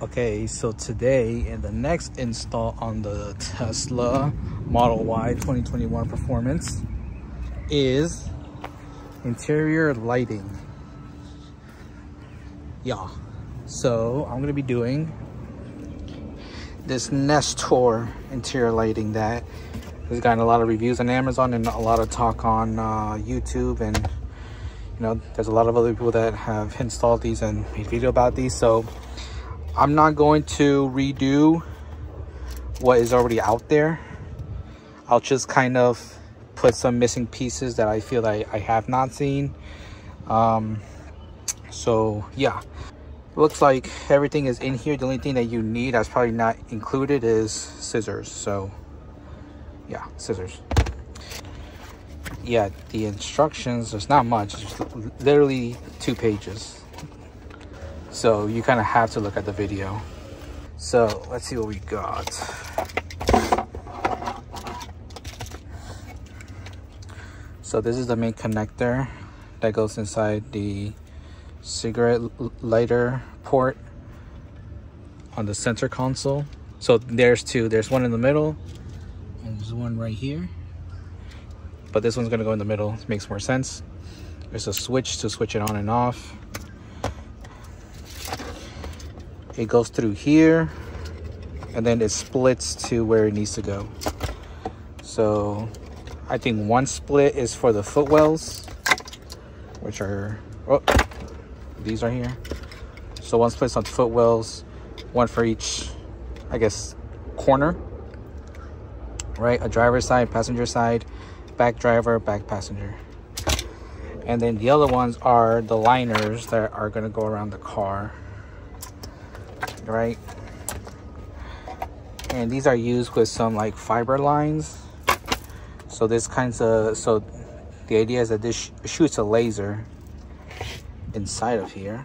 Okay, so today in the next install on the Tesla Model Y 2021 Performance is interior lighting. Yeah, so I'm gonna be doing this Nestor interior lighting that has gotten a lot of reviews on Amazon and a lot of talk on YouTube, and you know, there's a lot of other people that have installed these and made video about these. So I'm not going to redo what is already out there. I'll just kind of put some missing pieces that I feel that I have not seen. So yeah, looks like everything is in here. The only thing that you need that's probably not included is scissors. So yeah, scissors. Yeah, the instructions, there's not much. It's literally 2 pages. So you kind of have to look at the video. So let's see what we got. So this is the main connector that goes inside the cigarette lighter port on the center console. So there's 2. There's one in the middle and there's one right here. But this one's gonna go in the middle. It makes more sense. There's a switch to switch it on and off. It goes through here and then it splits to where it needs to go. So I think one split is for the footwells, which are, oh, these are here. So one split's on footwells, one for each, I guess, corner, right? A driver's side, passenger side, back driver, back passenger. And then the other ones are the liners that are gonna go around the car, right? And these are used with some like fiber lines. So this kinds of, so the idea is that this shoots a laser inside of here,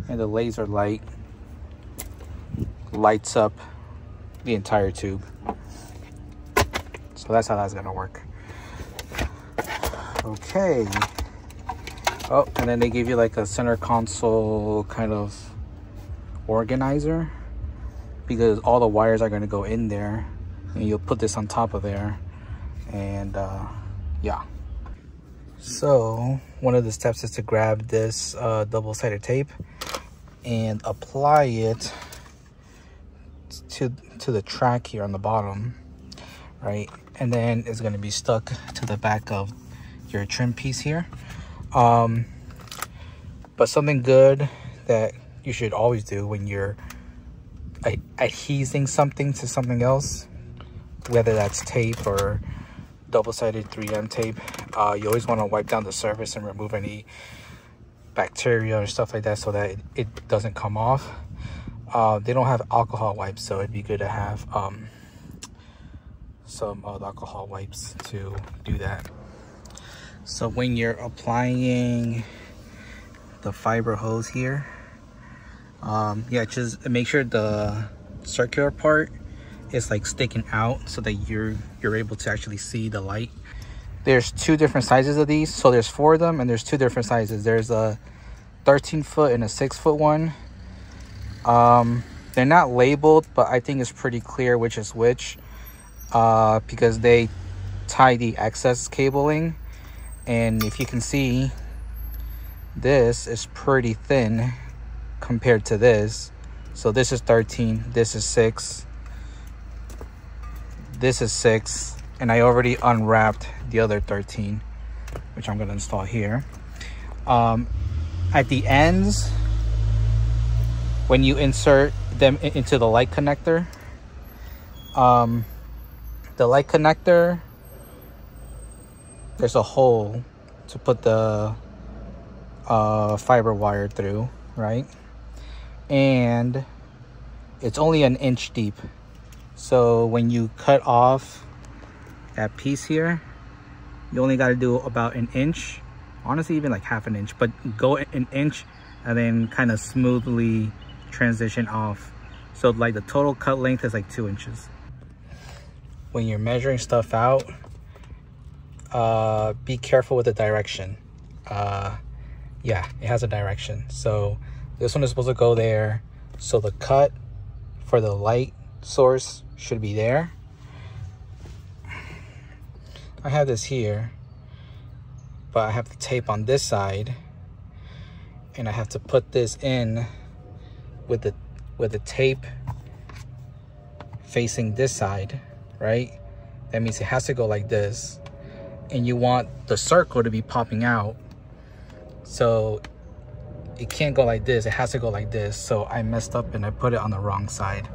and the laser light lights up the entire tube. So that's how that's gonna work. Okay. Oh, and then they give you like a center console kind of organizer, because all the wires are gonna go in there, and you'll put this on top of there, and yeah. So one of the steps is to grab this double-sided tape and apply it to the track here on the bottom, right? And then it's going to be stuck to the back of your trim piece here. But something good that you should always do when you're adhesing something to something else, whether that's tape or double-sided 3M tape, you always want to wipe down the surface and remove any bacteria or stuff like that so that it doesn't come off. They don't have alcohol wipes, so it'd be good to have some alcohol wipes to do that. So when you're applying the fiber hose here, yeah, just make sure the circular part is like sticking out so that you're able to actually see the light. There's 2 different sizes of these, so there's 4 of them, and there's 2 different sizes. There's a 13-foot and a 6-foot one. They're not labeled, but I think it's pretty clear which is which, because they tie the excess cabling, and if you can see, this is pretty thin compared to this. So this is 13, this is 6, this is 6, and I already unwrapped the other 13, which I'm going to install here. At the ends, when you insert them into the light connector, there's a hole to put the fiber wire through, right? And it's only 1 inch deep. So when you cut off that piece here, you only got to do about 1 inch, honestly even like ½ inch, but go 1 inch and then kind of smoothly transition off. So like the total cut length is like 2 inches. When you're measuring stuff out, be careful with the direction. Yeah, it has a direction. So This one is supposed to go there. So the cut for the light source should be there. I have this here, but I have the tape on this side, and I have to put this in with the tape facing this side, right? That means it has to go like this, and you want the circle to be popping out, so it can't go like this, it has to go like this. So I messed up and I put it on the wrong side.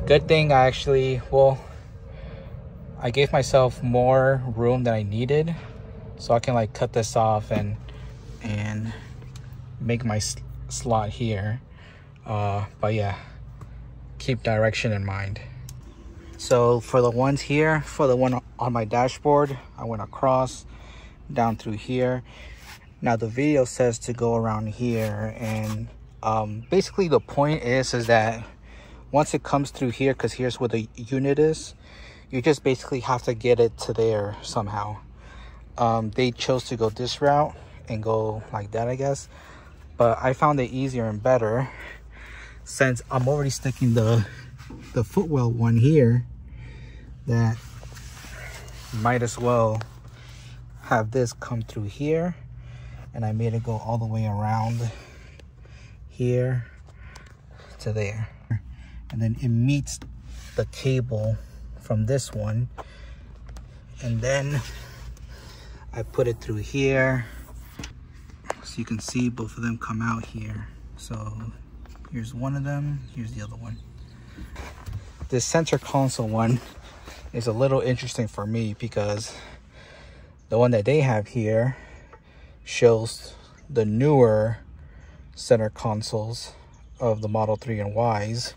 Good thing I actually, well, I gave myself more room than I needed, so I can like cut this off and make my slot here. But yeah, keep direction in mind. So for the ones here, for the one on my dashboard, I went across down through here. Now the video says to go around here, and basically the point is that once it comes through here, because here's where the unit is, you just basically have to get it to there somehow. They chose to go this route and go like that, I guess, but I found it easier and better since I'm already sticking the footwell one here, that might as well have this come through here. And I made it go all the way around here to there, and then it meets the cable from this one, and then I put it through here, so you can see both of them come out here. So here's one of them, here's the other one. This center console one is a little interesting for me because the one that they have here shows the newer center consoles of the Model 3 and Ys,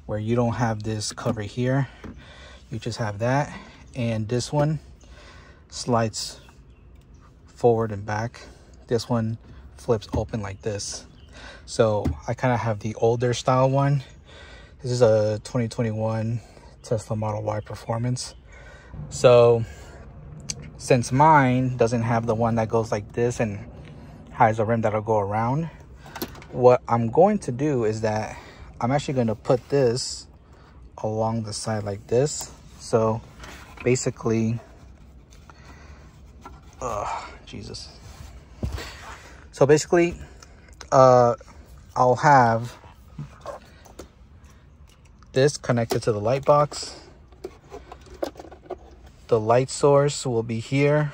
where you don't have this cover here, you just have that, and this one slides forward and back. This one flips open like this. So I kind of have the older style one. This is a 2021 Tesla Model Y Performance. So since mine doesn't have the one that goes like this and has a rim that'll go around, what I'm going to do is that I'm actually going to put this along the side like this. So basically, Jesus. So basically, I'll have this connected to the light box. The light source will be here.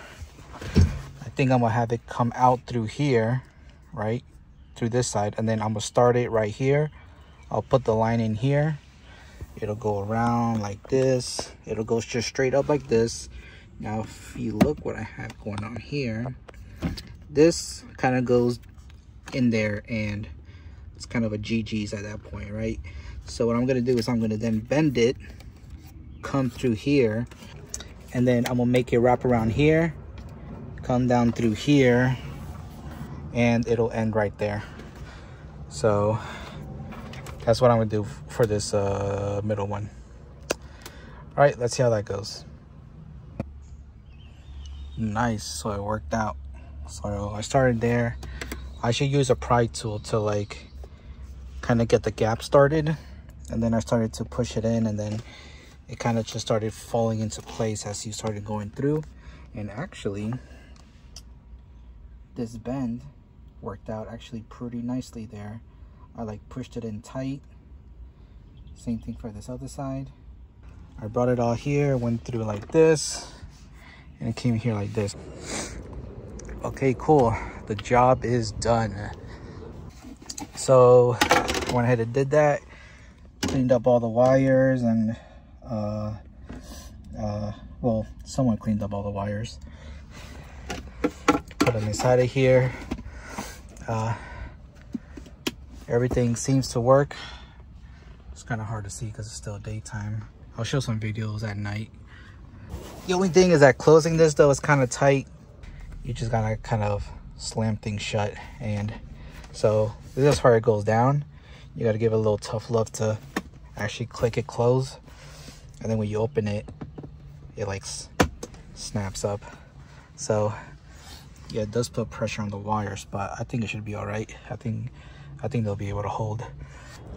I think I'm gonna have it come out through here, right? Through this side, and then I'm gonna start it right here. I'll put the line in here. It'll go around like this. It'll go just straight up like this. Now, if you look what I have going on here, this kind of goes in there, and it's kind of a GG's at that point, right? So what I'm gonna do is I'm gonna then bend it, come through here, and then I'm gonna make it wrap around here, come down through here, and it'll end right there. So that's what I'm gonna do for this middle one. All right, let's see how that goes. Nice, so it worked out. So I started there. I should use a pry tool to like kind of get the gap started, and then I started to push it in, and then it kind of just started falling into place as you started going through. And actually, this bend worked out actually pretty nicely there. I like pushed it in tight. Same thing for this other side. I brought it all here, went through like this, and it came here like this. Okay, cool. The job is done. So I went ahead and did that, cleaned up all the wires, and well, someone cleaned up all the wires, put them inside of here. Everything seems to work. It's kind of hard to see because it's still daytime. I'll show some videos at night. The only thing is that closing this though is kind of tight. You just gotta kind of slam things shut, and so this is where it goes down. You gotta give it a little tough love to actually click it close, and then when you open it, it like snaps up. So Yeah, it does put pressure on the wires, but I think it should be all right. I think they'll be able to hold.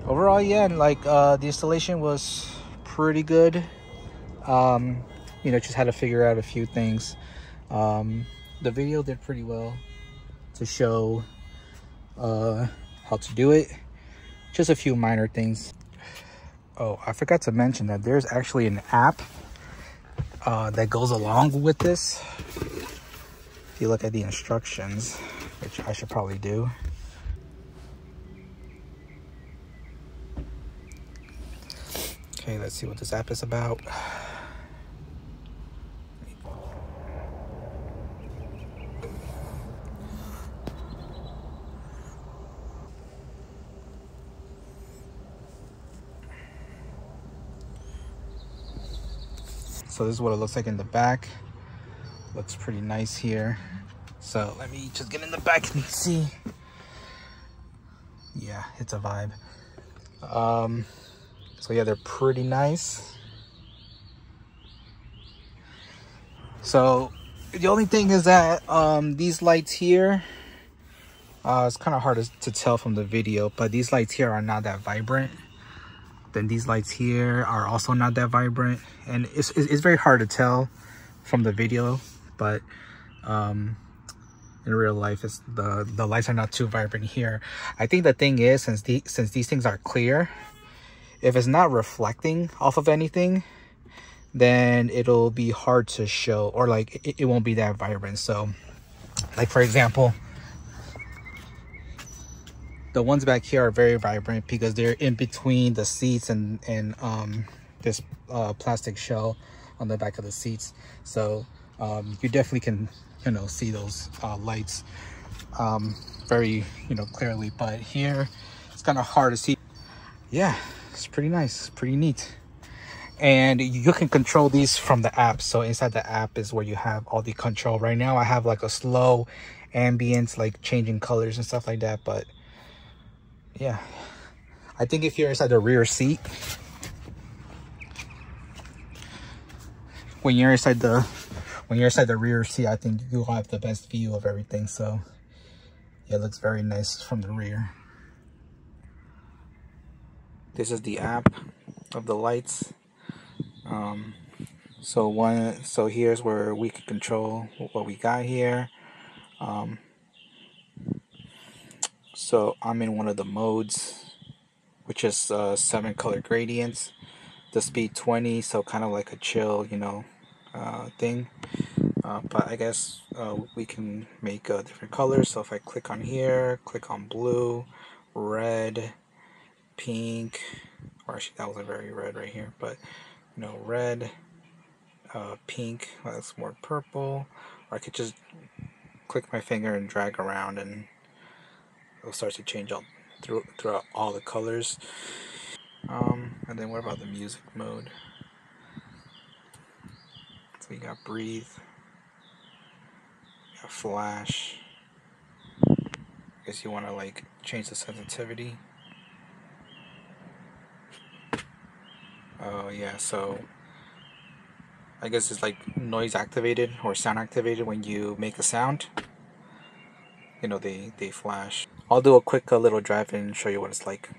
Overall, yeah, like the installation was pretty good. You know, just had to figure out a few things. The video did pretty well to show how to do it. Just a few minor things. Oh, I forgot to mention that there's actually an app that goes along with this. If you look at the instructions, which I should probably do. Okay, let's see what this app is about. So this is what it looks like in the back. Looks pretty nice here. So let me just get in the back and see. Yeah, it's a vibe. So yeah, they're pretty nice. So the only thing is that these lights here, it's kind of hard to tell from the video, but these lights here are not that vibrant. Then these lights here are also not that vibrant, and it's very hard to tell from the video, but in real life, the lights are not too vibrant here. I think the thing is, since these things are clear, if it's not reflecting off of anything, then it'll be hard to show, or like it won't be that vibrant. So like for example, the ones back here are very vibrant because they're in between the seats and this plastic shell on the back of the seats. So you definitely can, you know, see those lights very, you know, clearly. But here it's kind of hard to see. Yeah, it's pretty nice, pretty neat. And you can control these from the app. So inside the app is where you have all the control. Right now I have like a slow ambience, like changing colors and stuff like that. But yeah, I think if you're inside the rear seat, when you're inside the rear seat, I think you'll have the best view of everything. So yeah, it looks very nice from the rear. This is the app of the lights. So here's where we can control what we got here. So I'm in one of the modes, which is 7 color gradients. The speed 20, so kind of like a chill, you know, thing. But I guess we can make different colors. So if I click on here, click on blue, red, pink, or actually that wasn't very red right here, but you know, red, pink, that's more purple. Or I could just click my finger and drag around and it'll start to change all throughout all the colors. And then what about the music mode? So we got breathe, we got flash. I guess you want to like change the sensitivity. Oh yeah, so I guess it's like noise activated or sound activated. When you make a sound, you know, they flash. I'll do a quick little drive and show you what it's like.